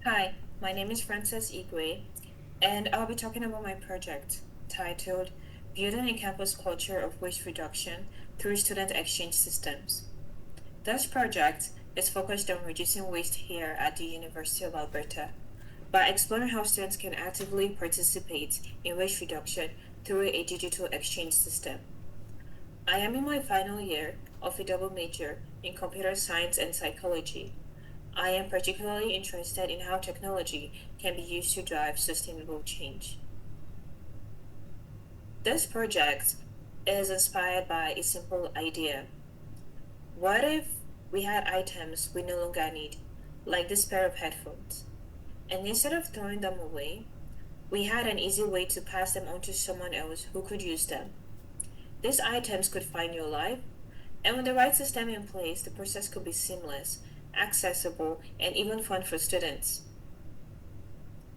Hi, my name is Frances Igwe, and I'll be talking about my project titled Building a Campus Culture of Waste Reduction Through Student Exchange Systems. This project is focused on reducing waste here at the University of Alberta by exploring how students can actively participate in waste reduction through a digital exchange system. I am in my final year of a double major in computer science and psychology. I am particularly interested in how technology can be used to drive sustainable change. This project is inspired by a simple idea. What if we had items we no longer need, like this pair of headphones, and instead of throwing them away, we had an easy way to pass them on to someone else who could use them? These items could find your life, and with the right system in place, the process could be seamless, accessible, and even fun for students.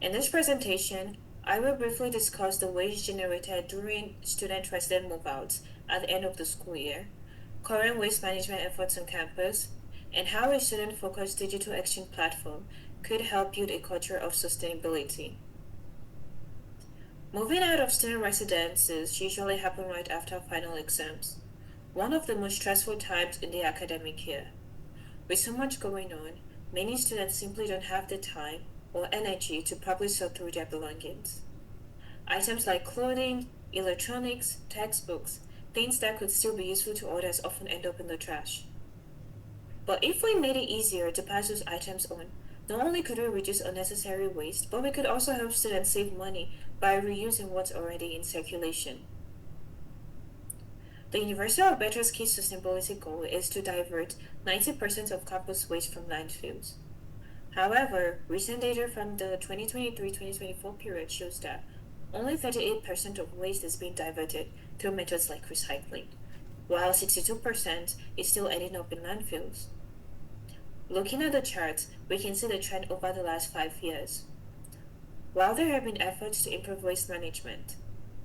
In this presentation, I will briefly discuss the waste generated during student resident move-outs at the end of the school year, current waste management efforts on campus, and how a student-focused digital exchange platform could help build a culture of sustainability. Moving out of student residences usually happen right after final exams, one of the most stressful times in the academic year. With so much going on, many students simply don't have the time or energy to properly sort through their belongings. Items like clothing, electronics, textbooks, things that could still be useful to others often end up in the trash. But if we made it easier to pass those items on, not only could we reduce unnecessary waste, but we could also help students save money by reusing what's already in circulation. The University of Alberta's key sustainability goal is to divert 90% of campus waste from landfills. However, recent data from the 2023-2024 period shows that only 38% of waste is being diverted through methods like recycling, while 62% is still ending up in landfills. Looking at the charts, we can see the trend over the last 5 years. While there have been efforts to improve waste management,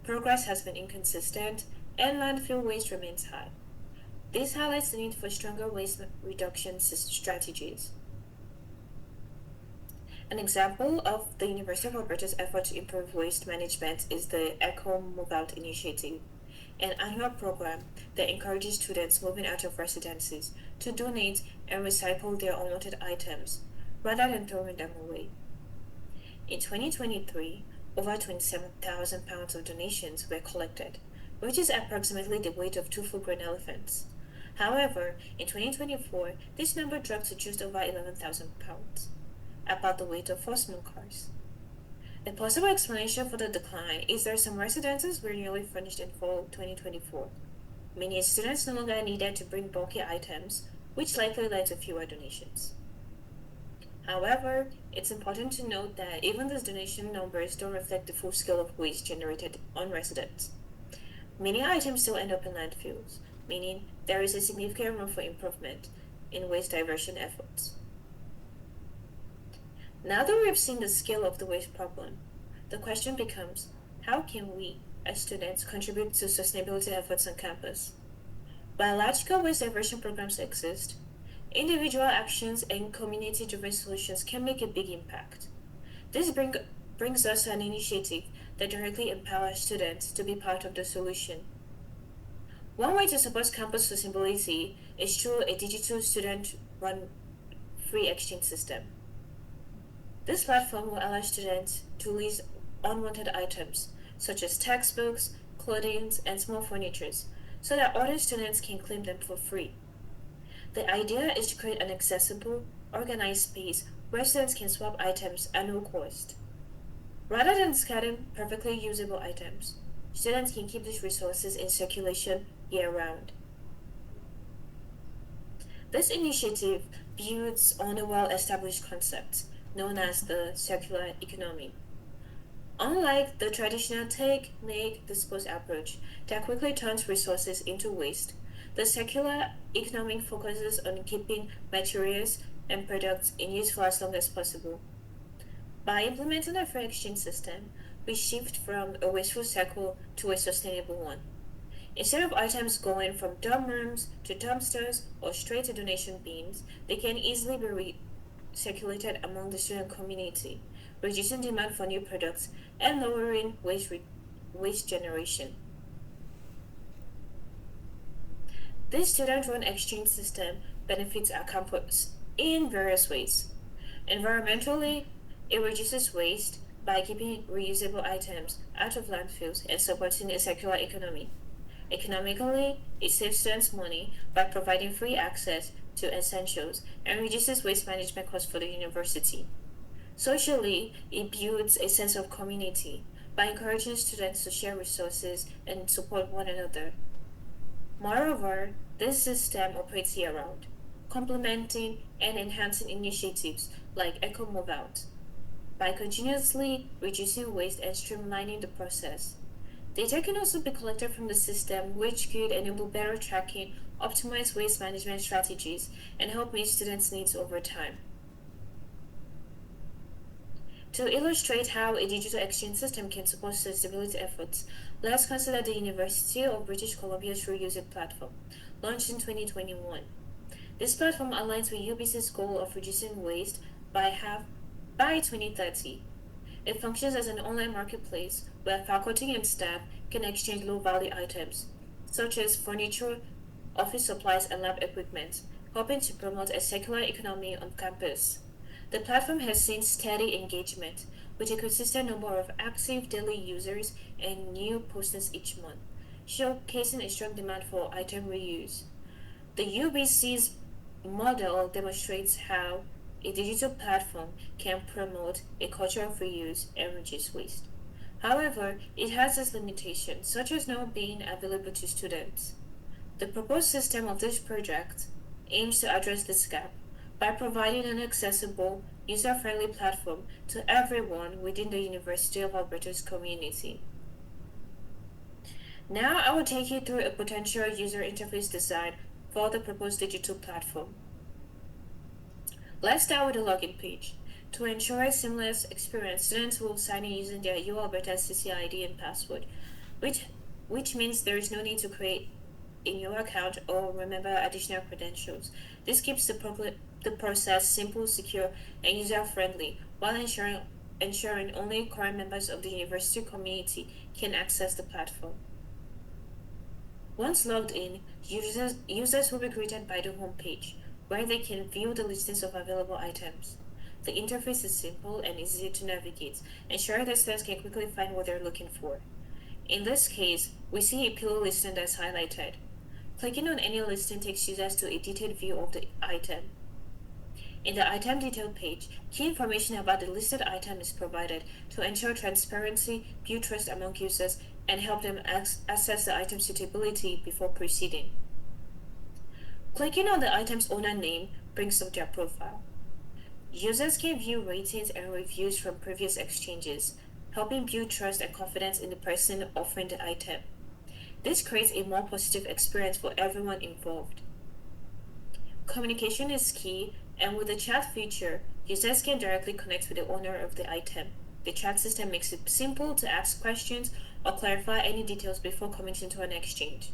progress has been inconsistent and landfill waste remains high. This highlights the need for stronger waste reduction strategies. An example of the University of Alberta's effort to improve waste management is the Eco Move Out Initiative, an annual program that encourages students moving out of residences to donate and recycle their unwanted items rather than throwing them away. In 2023, over 27,000 pounds of donations were collected, which is approximately the weight of two full-grown elephants. However, in 2024, this number dropped to just over 11,000 pounds, about the weight of four small cars. A possible explanation for the decline is that some residences were nearly finished in fall 2024, meaning students no longer needed to bring bulky items, which likely led to fewer donations. However, it's important to note that even these donation numbers don't reflect the full scale of waste generated on residents. Many items still end up in landfills, meaning there is a significant room for improvement in waste diversion efforts. Now that we've seen the scale of the waste problem, the question becomes, how can we, as students, contribute to sustainability efforts on campus? Biological waste diversion programs exist. Individual actions and community-driven solutions can make a big impact. This brings us to an initiative that directly empowers students to be part of the solution. One way to support campus sustainability is through a digital student-run free exchange system. This platform will allow students to list unwanted items, such as textbooks, clothing, and small furniture, so that other students can claim them for free. The idea is to create an accessible, organized space where students can swap items at no cost. Rather than discarding perfectly usable items, students can keep these resources in circulation year-round. This initiative builds on a well-established concept known as the circular economy. Unlike the traditional take, make, dispose approach that quickly turns resources into waste, the circular economy focuses on keeping materials and products in use for as long as possible. By implementing a free exchange system, we shift from a wasteful cycle to a sustainable one. Instead of items going from dorm rooms to dumpsters or straight to donation bins, they can easily be circulated among the student community, reducing demand for new products and lowering waste generation. This student-run exchange system benefits our campus in various ways. Environmentally, it reduces waste by keeping reusable items out of landfills and supporting a circular economy. Economically, it saves students money by providing free access to essentials and reduces waste management costs for the university. Socially, it builds a sense of community by encouraging students to share resources and support one another. Moreover, this system operates year-round, complementing and enhancing initiatives like Eco Move Out by continuously reducing waste and streamlining the process. Data can also be collected from the system, which could enable better tracking, optimize waste management strategies, and help meet students' needs over time. To illustrate how a digital exchange system can support sustainability efforts, let's consider the University of British Columbia's Reuse It platform, launched in 2021. This platform aligns with UBC's goal of reducing waste by half by 2030. It functions as an online marketplace where faculty and staff can exchange low-value items, such as furniture, office supplies, and lab equipment, helping to promote a circular economy on campus. The platform has seen steady engagement, with a consistent number of active daily users and new postings each month, showcasing a strong demand for item reuse. The UBC's model demonstrates how a digital platform can promote a culture of reuse and reduce waste. However, it has its limitations, such as not being available to students. The proposed system of this project aims to address this gap by providing an accessible, user-friendly platform to everyone within the University of Alberta's community. Now I will take you through a potential user interface design for the proposed digital platform. Let's start with the login page. To ensure a seamless experience, students will sign in using their UAlberta CCID and password, which means there is no need to create a new account or remember additional credentials. This keeps the process simple, secure, and user-friendly, while ensuring only current members of the university community can access the platform. Once logged in, users will be greeted by the home page, where they can view the listings of available items. The interface is simple and easy to navigate, ensuring that students can quickly find what they're looking for. In this case, we see a pillow listing that's highlighted. Clicking on any listing takes users to a detailed view of the item. In the item detail page, key information about the listed item is provided to ensure transparency, build trust among users, and help them assess the item's suitability before proceeding. Clicking on the item's owner name brings up their profile. Users can view ratings and reviews from previous exchanges, helping build trust and confidence in the person offering the item. This creates a more positive experience for everyone involved. Communication is key, and with the chat feature, users can directly connect with the owner of the item. The chat system makes it simple to ask questions or clarify any details before committing to an exchange.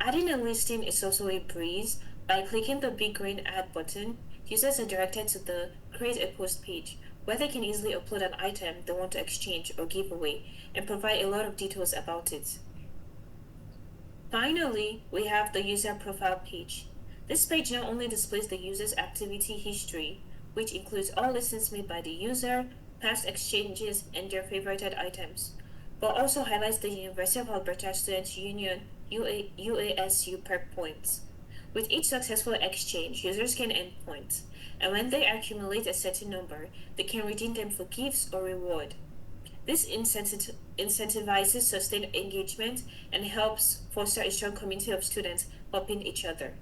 Adding a listing is also a breeze. By clicking the big green Add button, users are directed to the Create a Post page, where they can easily upload an item they want to exchange or give away, and provide a lot of details about it. Finally, we have the User Profile page. This page not only displays the user's activity history, which includes all listings made by the user, past exchanges, and their favorited items, but also highlights the University of Alberta Students' Union UASU perk points. With each successful exchange, users can earn points, and when they accumulate a certain number, they can redeem them for gifts or reward. This incentivizes sustained engagement and helps foster a strong community of students helping each other.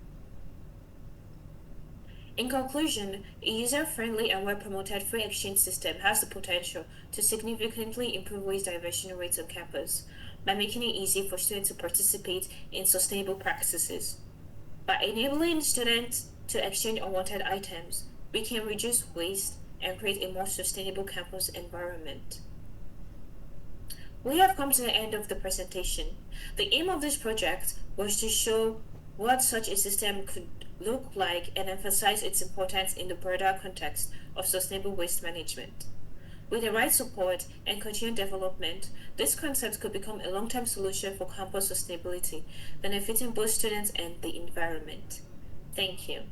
In conclusion, a user-friendly and well-promoted free exchange system has the potential to significantly improve waste diversion rates on campus by making it easy for students to participate in sustainable practices. By enabling students to exchange unwanted items, we can reduce waste and create a more sustainable campus environment. We have come to the end of the presentation. The aim of this project was to show what such a system could look like and emphasize its importance in the broader context of sustainable waste management. With the right support and continued development, this concept could become a long term solution for campus sustainability, benefiting both students and the environment. Thank you.